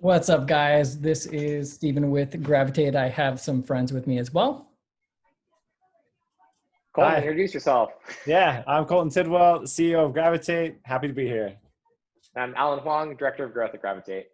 What's up, guys? This is Stephen with Gravitate. I have some friends with me as well. Colten, Hi. introduce yourself. Yeah, I'm Colten Tidwell, CEO of Gravitate. Happy to be here. I'm Alan Hwang, Director of Growth at Gravitate.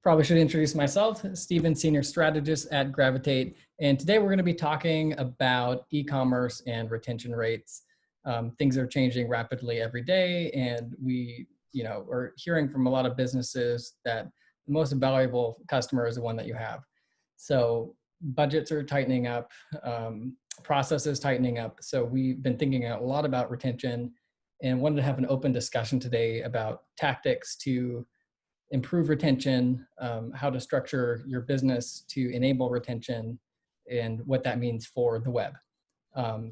Probably should introduce myself, Stephen, Senior Strategist at Gravitate. And today we're going to be talking about e-commerce and retention rates. Things are changing rapidly every day, and we, are hearing from a lot of businesses that the most valuable customer is the one that you have. So budgets are tightening up, processes tightening up. So we've been thinking a lot about retention and wanted to have an open discussion today about tactics to improve retention, how to structure your business to enable retention, and what that means for the web.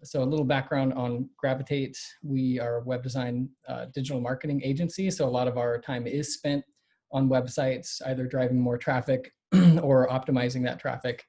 So a little background on Gravitate. We are a web design digital marketing agency. So a lot of our time is spent on websites, either driving more traffic or optimizing that traffic.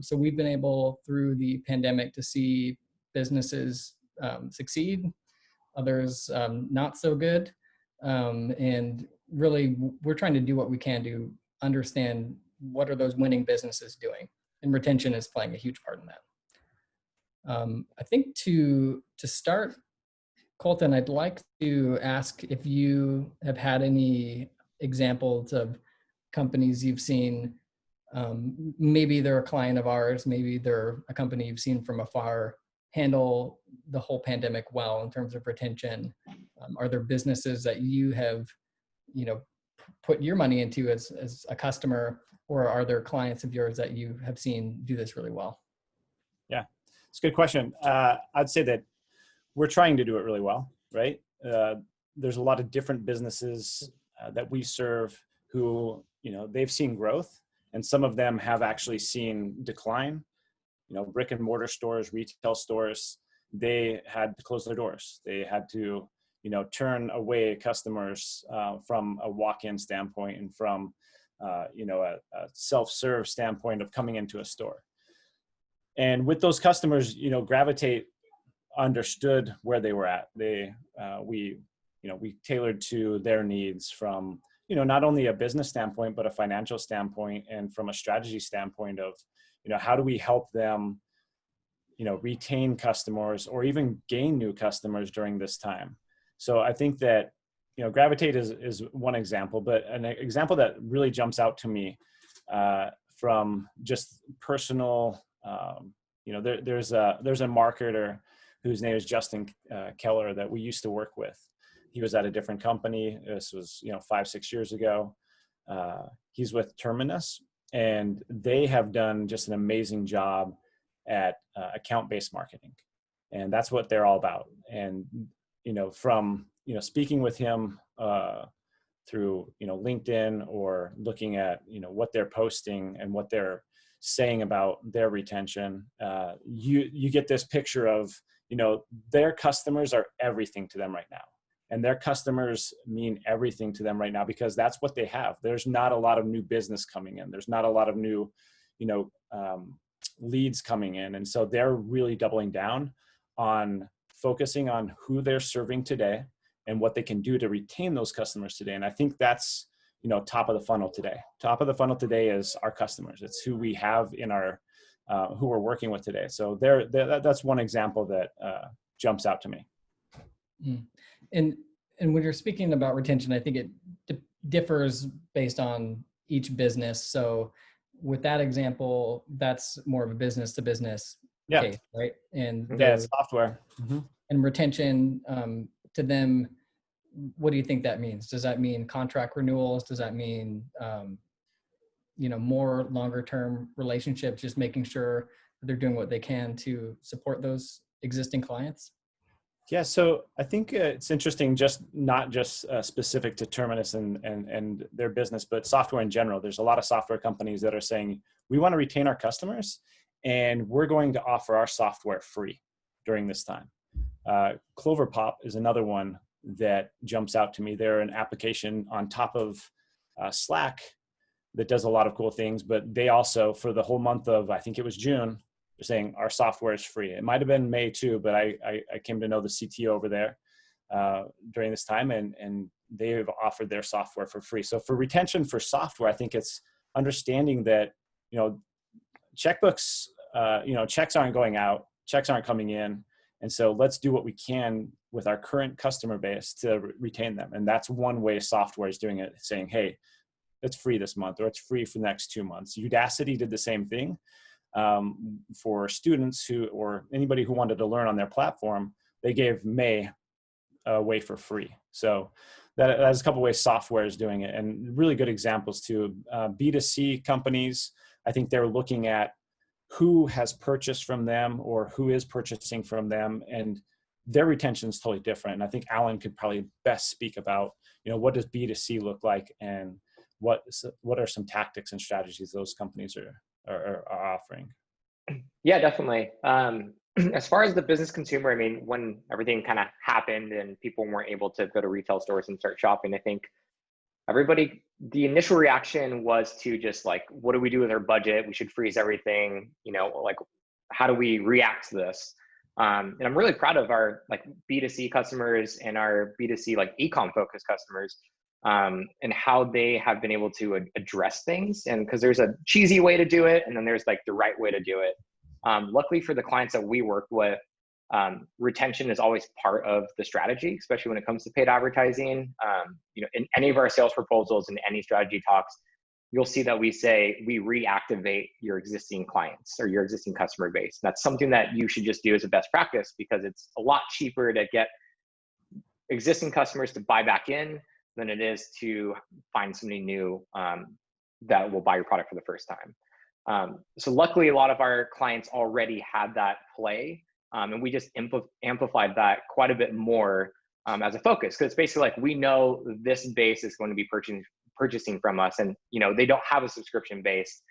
So we've been able through the pandemic to see businesses succeed, others not so good. And really we're trying to do what we can to understand what are those winning businesses doing, and retention is playing a huge part in that. I think to start, Colten, I'd like to ask if you have had any examples of companies you've seen. Maybe they're a client of ours, maybe they're a company you've seen from afar, handle the whole pandemic well in terms of retention. Are there businesses that you have, put your money into as a customer, or are there clients of yours that you have seen do this really well? Yeah, it's a good question. I'd say that we're trying to do it really well, right? There's a lot of different businesses that we serve who, they've seen growth, and some of them have actually seen decline. Brick and mortar stores, retail stores, they had to close their doors. They had to, turn away customers from a walk-in standpoint and from, a self-serve standpoint of coming into a store. And with those customers, Gravitate understood where they were at. We tailored to their needs from, not only a business standpoint, but a financial standpoint, and from a strategy standpoint of, how do we help them, retain customers or even gain new customers during this time. So I think that, Gravitate is one example, but an example that really jumps out to me from just personal, there's a marketer whose name is Justin Keller that we used to work with. He was at a different company. This was, 5-6 years ago. He's with Terminus, and they have done just an amazing job at account-based marketing. And that's what they're all about. And, from, speaking with him through, LinkedIn, or looking at, what they're posting and what they're saying about their retention, you get this picture of, their customers are everything to them right now. And their customers mean everything to them right now because that's what they have. There's not a lot of new business coming in. There's not a lot of new, leads coming in. And so they're really doubling down on focusing on who they're serving today and what they can do to retain those customers today. And I think that's, top of the funnel today. Top of the funnel today is our customers. It's who we have in our, who we're working with today. So that's one example that jumps out to me. And when you're speaking about retention, I think it differs based on each business. So with that example, that's more of a business to business case, right? And it's software. Mm-hmm. And retention to them, what do you think that means? Does that mean contract renewals? Does that mean, more longer term relationships, just making sure that they're doing what they can to support those existing clients? Yeah, so I think it's interesting, not just specific to Terminus and their business, but software in general. There's a lot of software companies that are saying, we want to retain our customers, and we're going to offer our software free during this time. Cloverpop is another one that jumps out to me. They're an application on top of Slack that does a lot of cool things, but they also, for the whole month of, I think it was June, they're saying our software is free. It might have been May too, but I came to know the CTO over there. during this time, and they've offered their software for free. So for retention for software, I think it's understanding that, checkbooks, checks aren't going out, checks aren't coming in. And so let's do what we can with our current customer base to retain them. And that's one way software is doing it, saying, hey, it's free this month, or it's free for the next 2 months. Udacity did the same thing for students or anybody who wanted to learn on their platform. They gave May away for free. So that's a couple ways software is doing it, and really good examples too. B2C companies, I think they're looking at who has purchased from them or who is purchasing from them, and their retention is totally different. And I think Alan could probably best speak about, what does B2C look like, and what are some tactics and strategies those companies are offering? Yeah, definitely. As far as the business consumer, I mean, when everything kind of happened and people weren't able to go to retail stores and start shopping, I think the initial reaction was to just like, what do we do with our budget? We should freeze everything, like, how do we react to this? And I'm really proud of our like B2C customers and our B2C like e-com focused customers, and how they have been able to address things. And because there's a cheesy way to do it, and then there's like the right way to do it. Luckily for the clients that we work with, retention is always part of the strategy, especially when it comes to paid advertising. In any of our sales proposals and any strategy talks, you'll see that we say we reactivate your existing clients or your existing customer base. That's something that you should just do as a best practice, because it's a lot cheaper to get existing customers to buy back in than it is to find somebody new that will buy your product for the first time. So luckily, a lot of our clients already had that play. And we just amplified that quite a bit more as a focus, because it's basically like, we know this base is going to be purchasing from us, and they don't have a subscription base.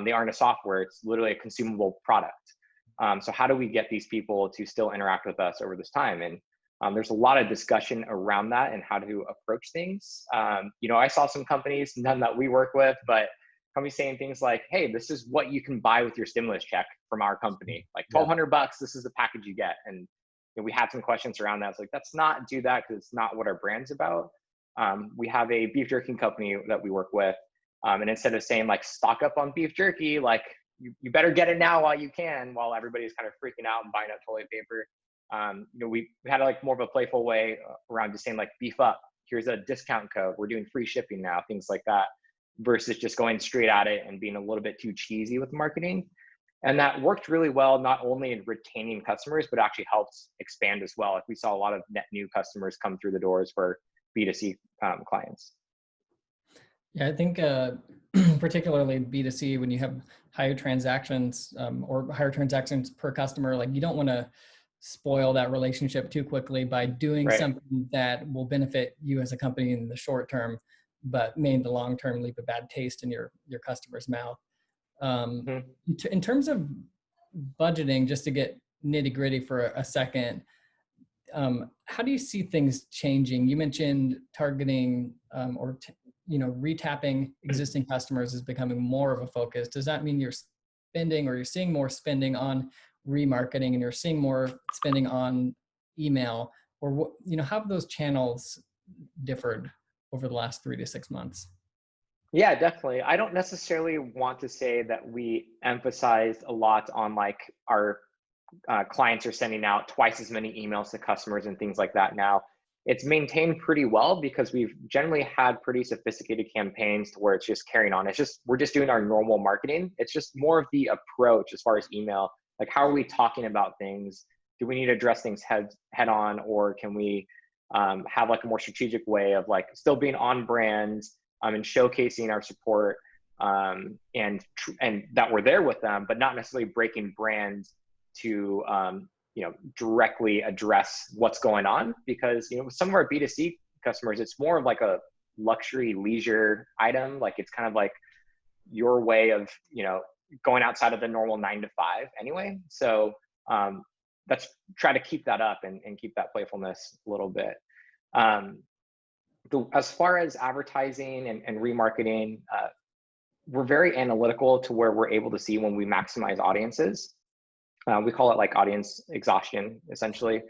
They aren't a software; it's literally a consumable product. So how do we get these people to still interact with us over this time? And there's a lot of discussion around that and how to approach things. I saw some companies, none that we work with, but companies saying things like, hey, this is what you can buy with your stimulus check from our company, like $1,200, this is the package you get. And we had some questions around that. It's like, let's not do that, because it's not what our brand's about. We have a beef jerky company that we work with. And instead of saying like, stock up on beef jerky, like you better get it now while you can, while everybody's kind of freaking out and buying up toilet paper. We had like more of a playful way around just saying like, beef up, here's a discount code, we're doing free shipping now, things like that, versus just going straight at it and being a little bit too cheesy with marketing. And that worked really well, not only in retaining customers, but actually helps expand as well. Like we saw a lot of net new customers come through the doors for B2C clients. Yeah, I think particularly B2C, when you have higher transactions or higher transactions per customer, like you don't want to spoil that relationship too quickly by doing something that will benefit you as a company in the short term, but may in the long term leave a bad taste in your customer's mouth. In terms of budgeting, just to get nitty gritty for a second, how do you see things changing? You mentioned targeting or retapping existing customers is becoming more of a focus. Does that mean you're spending, or you're seeing more spending on remarketing, and you're seeing more spending on email, or what, how have those channels differed over the last 3 to 6 months? Yeah, definitely. I don't necessarily want to say that we emphasized a lot on like our clients are sending out twice as many emails to customers and things like that now. It's maintained pretty well because we've generally had pretty sophisticated campaigns to where it's just carrying on. We're just doing our normal marketing. It's just more of the approach as far as email. Like, how are we talking about things? Do we need to address things head on, or can we have like a more strategic way of like still being on brand and showcasing our support and that we're there with them, but not necessarily breaking brand to directly address what's going on? Because with some of our B2C customers, it's more of like a luxury leisure item. Like it's kind of like your way of going outside of the normal 9 to 5 anyway. So let's try to keep that up and keep that playfulness a little bit. As far as advertising and remarketing, we're very analytical to where we're able to see when we maximize audiences. We call it like audience exhaustion, essentially.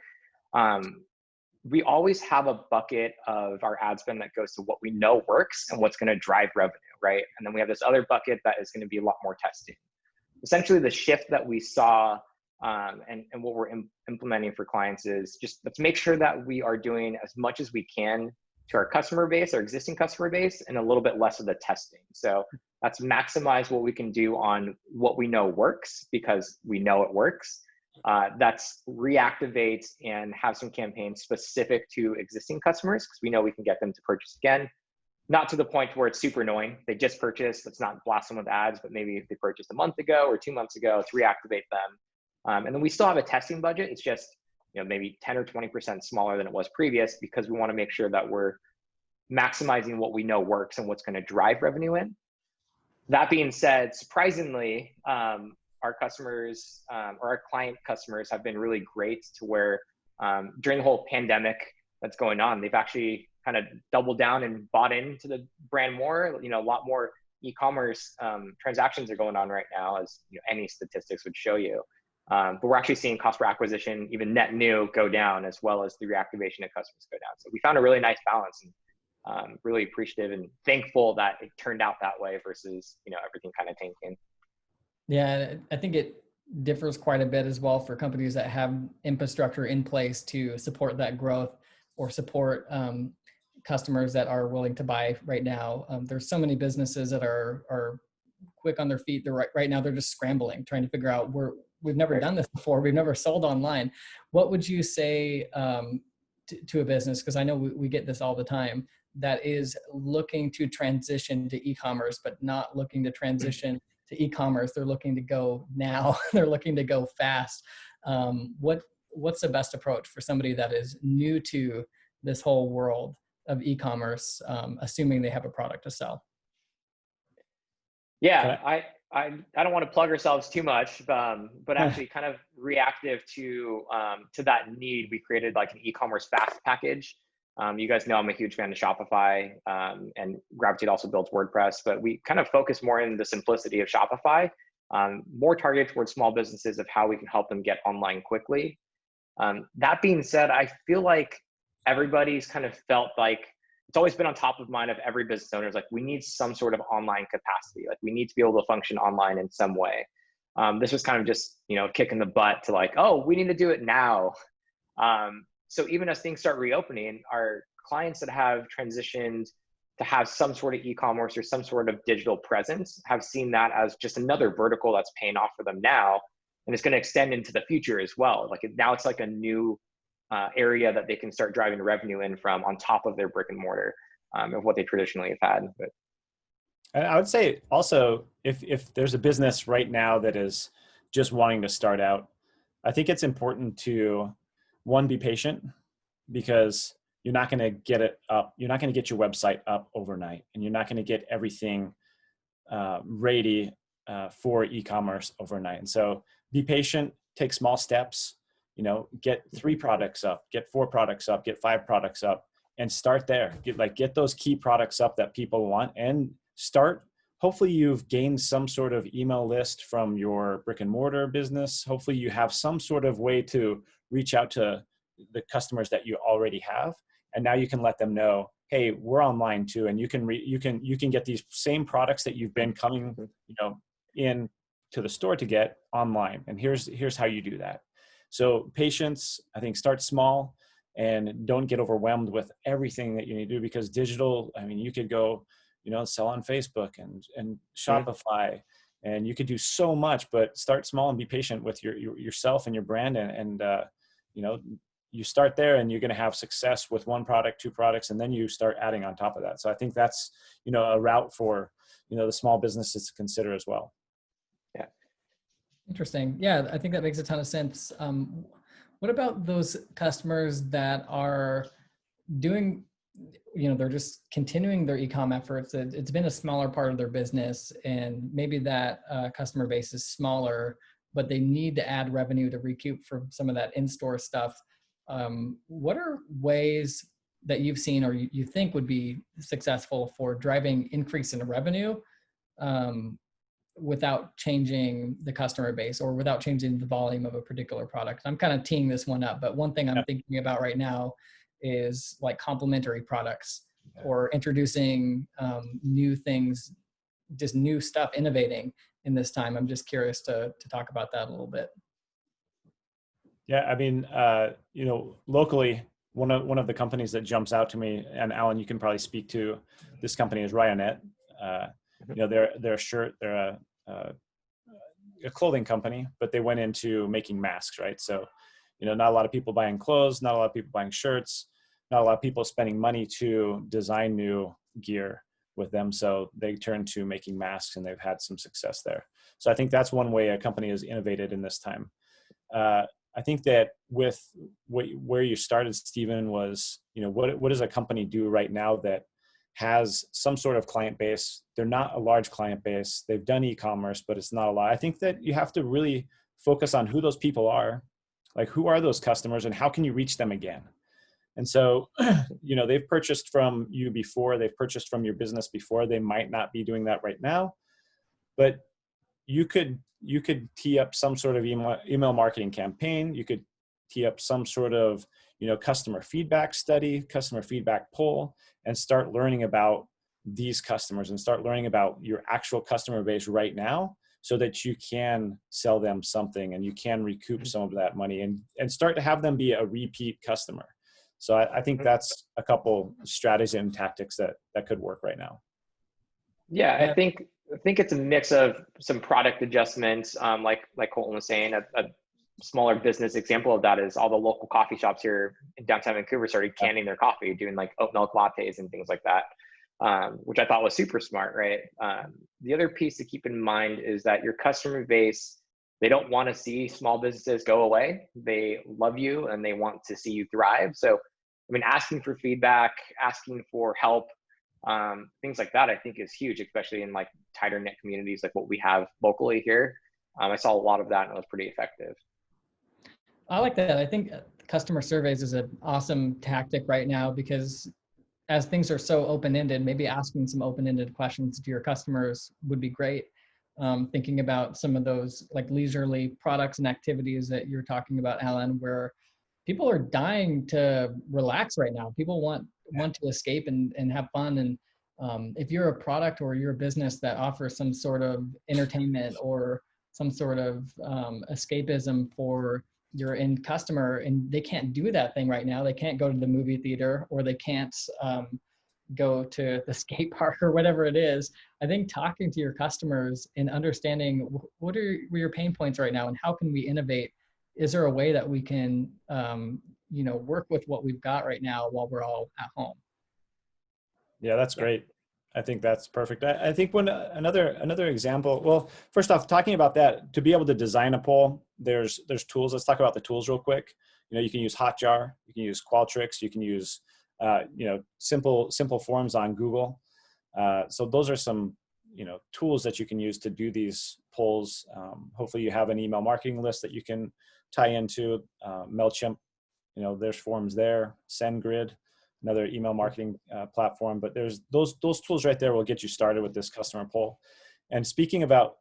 we always have a bucket of our ad spend that goes to what we know works and what's going to drive revenue, right? And then we have this other bucket that is going to be a lot more testing. Essentially, the shift that we saw and what we're implementing for clients is just let's make sure that we are doing as much as we can to our customer base, our existing customer base, and a little bit less of the testing. So let's maximize what we can do on what we know works because we know it works. That's reactivate and have some campaigns specific to existing customers because we know we can get them to purchase again. Not to the point where it's super annoying. They just purchased. Let's not blast them with ads, but maybe if they purchased a month ago or 2 months ago, to reactivate them. And then we still have a testing budget. It's just maybe 10 or 20% smaller than it was previous because we want to make sure that we're maximizing what we know works and what's going to drive revenue in. That being said, surprisingly, our customers or our client customers have been really great to where during the whole pandemic that's going on, they've actually kind of doubled down and bought into the brand more. A lot more e-commerce transactions are going on right now, as any statistics would show you. But we're actually seeing cost per acquisition, even net new, go down, as well as the reactivation of customers go down. So we found a really nice balance, and really appreciative and thankful that it turned out that way versus everything kind of tanking. Yeah, I think it differs quite a bit as well for companies that have infrastructure in place to support that growth or support customers that are willing to buy right now. There's so many businesses that are quick on their feet. They're right now, they're just scrambling, trying to figure out we've never done this before. We've never sold online. What would you say to a business, because I know we get this all the time, that is looking to transition to e-commerce, but not looking to transition to e-commerce? They're looking to go now. They're looking to go fast. What's the best approach for somebody that is new to this whole world of e-commerce, assuming they have a product to sell? Yeah, I don't want to plug ourselves too much, but actually kind of reactive to that need, we created like an e-commerce fast package. You guys know I'm a huge fan of Shopify, and Gravitate also builds WordPress, but we kind of focus more in the simplicity of Shopify, more targeted towards small businesses of how we can help them get online quickly. That being said, I feel like everybody's kind of felt like it's always been on top of mind of every business owner. Like, we need some sort of online capacity. Like, we need to be able to function online in some way. This was kind of just, kick in the butt to like, oh, we need to do it now. So even as things start reopening, our clients that have transitioned to have some sort of e-commerce or some sort of digital presence have seen that as just another vertical that's paying off for them now. And it's going to extend into the future as well. Like, now it's like a new area that they can start driving revenue in from on top of their brick and mortar of what they traditionally have had. But I would say also, if there's a business right now that is just wanting to start out, I think it's important to, one, be patient, because you're not going to get it up. You're not going to get your website up overnight, and you're not going to get everything ready for e-commerce overnight. And so be patient, take small steps, get 3 products up, get 4 products up, get 5 products up, and start there. Get those key products up that people want, and start. Hopefully you've gained some sort of email list from your brick and mortar business. Hopefully you have some sort of way to reach out to the customers that you already have. And now you can let them know, hey, we're online too. And you can get these same products that you've been coming, in to the store to get online. And here's how you do that. So patience, I think, start small and don't get overwhelmed with everything that you need to do, because digital, you could go, sell on Facebook and Shopify, and you could do so much, but start small and be patient with yourself and your brand. And you start there, and you're going to have success with 1 product, 2 products, and then you start adding on top of that. So I think that's, a route for, the small businesses to consider as well. Yeah. Interesting. Yeah, I think that makes a ton of sense. What about those customers that are doing, they're just continuing their e-com efforts? It's been a smaller part of their business, and maybe that customer base is smaller, but they need to add revenue to recoup for some of that in-store stuff. What are ways that you've seen or you think would be successful for driving increase in revenue without changing the customer base or without changing the volume of a particular product? I'm kind of teeing this one up, but one thing I'm thinking about right now is like complementary products or introducing new things, just new stuff, innovating in this time. I'm just curious to talk about that a little bit. Yeah, I mean, locally, one of the companies that jumps out to me, and Alan, you can probably speak to this company, is Ryonet. They're a clothing company, but they went into making masks, right? So, not a lot of people buying clothes, not a lot of people buying shirts, not a lot of people spending money to design new gear with them. So they turned to making masks, and they've had some success there. So I think that's one way a company has innovated in this time. I think that with where you started, Stephen, was, what does a company do right now that has some sort of client base? They're not a large client base. They've done e-commerce, but it's not a lot. I think that you have to really focus on who those people are, like who are those customers and how can you reach them again? And so, they've purchased from you before, they've purchased from your business before. They might not be doing that right now, but you could tee up some sort of email marketing campaign. You could tee up some sort of, customer feedback study, customer feedback poll, and start learning about these customers and start learning about your actual customer base right now so that you can sell them something and you can recoup some of that money and start to have them be a repeat customer. So I think that's a couple strategies and tactics that could work right now. Yeah, I think it's a mix of some product adjustments, like Colten was saying. A smaller business example of that is all the local coffee shops here in downtown Vancouver started canning their coffee, doing like oat milk lattes and things like that, which I thought was super smart, right? The other piece to keep in mind is that your customer base, they don't want to see small businesses go away. They love you and they want to see you thrive. So, asking for feedback, asking for help, things like that, I think is huge, especially in like tighter knit communities like what we have locally here. I saw a lot of that and it was pretty effective. I like that. I think customer surveys is an awesome tactic right now because as things are so open-ended, maybe asking some open-ended questions to your customers would be great. Thinking about some of those like leisurely products and activities that you're talking about, Alan, where people are dying to relax right now. People want to escape and have fun. And if you're a product or you're a business that offers some sort of entertainment or some sort of escapism for your end customer, and they can't do that thing right now, they can't go to the movie theater or they can't go to the skate park or whatever it is. I think talking to your customers and understanding what are your pain points right now and how can we innovate. Is there a way that we can, work with what we've got right now while we're all at home? Yeah, that's great. I think that's perfect. I think another example, well, first off, talking about that, to be able to design a poll, there's tools. Let's talk about the tools real quick. You can use Hotjar, you can use Qualtrics, you can use, simple forms on Google. So those are some, tools that you can use to do these polls. Hopefully you have an email marketing list that you can tie into. MailChimp, there's forms there. SendGrid, another email marketing platform. But there's those tools right there will get you started with this customer poll. And speaking about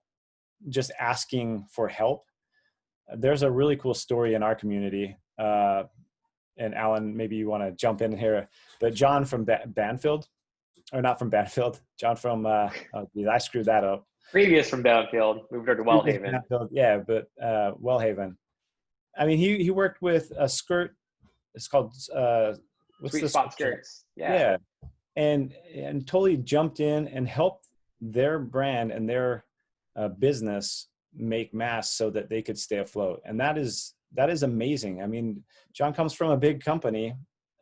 just asking for help, there's a really cool story in our community. And Alan, maybe you want to jump in here. But John from Banfield, or not from Banfield, John from, I screwed that up. Previous from Banfield, moved over to Wellhaven. Banfield, yeah, but Wellhaven. He worked with a skirt. It's called Sweet Spot Skirts. Yeah, and totally jumped in and helped their brand and their business make masks so that they could stay afloat. And that is amazing. John comes from a big company,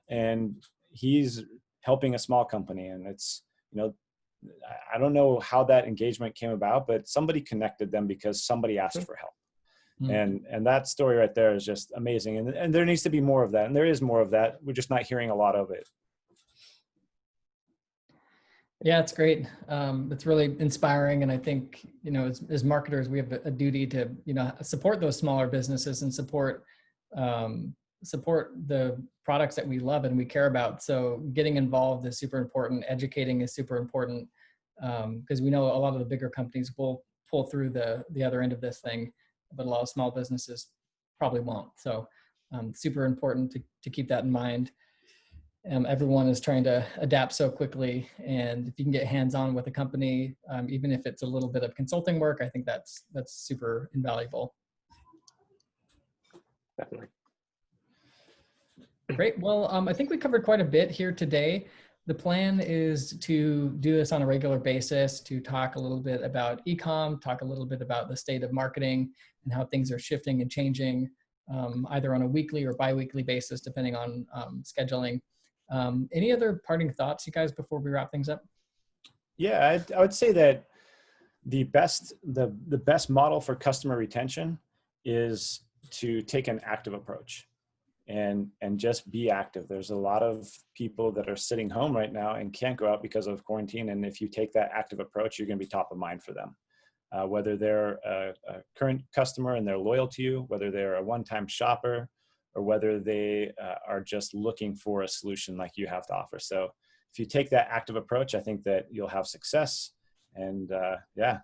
and he's helping a small company, and it's I don't know how that engagement came about, but somebody connected them because somebody asked for help. And that story right there is just amazing. And there needs to be more of that. And there is more of that. We're just not hearing a lot of it. Yeah, it's great. It's really inspiring. And I think, as marketers, we have a duty to, support those smaller businesses and support the products that we love and we care about. So getting involved is super important. Educating is super important because we know a lot of the bigger companies will pull through the other end of this thing, but a lot of small businesses probably won't. So super important to keep that in mind. Everyone is trying to adapt so quickly, and if you can get hands-on with a company, even if it's a little bit of consulting work, I think that's super invaluable. Definitely. Great. Well, I think we covered quite a bit here today. The plan is to do this on a regular basis, to talk a little bit about e-com, talk a little bit about the state of marketing and how things are shifting and changing, either on a weekly or bi-weekly basis, depending on scheduling. Any other parting thoughts, you guys, before we wrap things up? Yeah, I would say that the best model for customer retention is to take an active approach and just be active. There's a lot of people that are sitting home right now and can't go out because of quarantine. And if you take that active approach, you're going to be top of mind for them. Whether they're a current customer and they're loyal to you, whether they're a one-time shopper, or whether they are just looking for a solution like you have to offer. So if you take that active approach, I think that you'll have success. And yeah.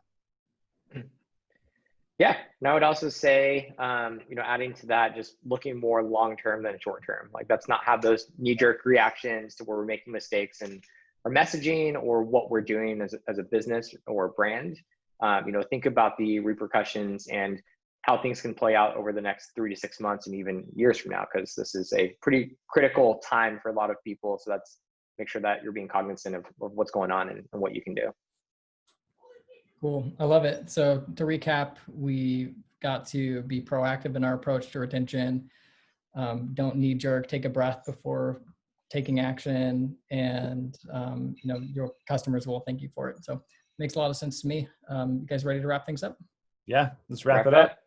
Yeah, and I would also say, adding to that, just looking more long-term than short-term. Like, let's not have those knee-jerk reactions to where we're making mistakes in our messaging or what we're doing as a business or a brand. Think about the repercussions and how things can play out over the next 3 to 6 months and even years from now, because this is a pretty critical time for a lot of people. So that's make sure that you're being cognizant of what's going on and what you can do. Cool. I love it. So to recap, we got to be proactive in our approach to retention. Don't knee jerk, take a breath before taking action, and your customers will thank you for it. So makes a lot of sense to me. You guys ready to wrap things up? Yeah, let's wrap it up.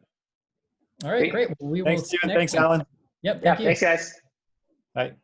All right, great. Great. We Thanks, will Steven. Thanks, time. Alan. Yep. Yeah, Thank you. thanks, guys. Bye.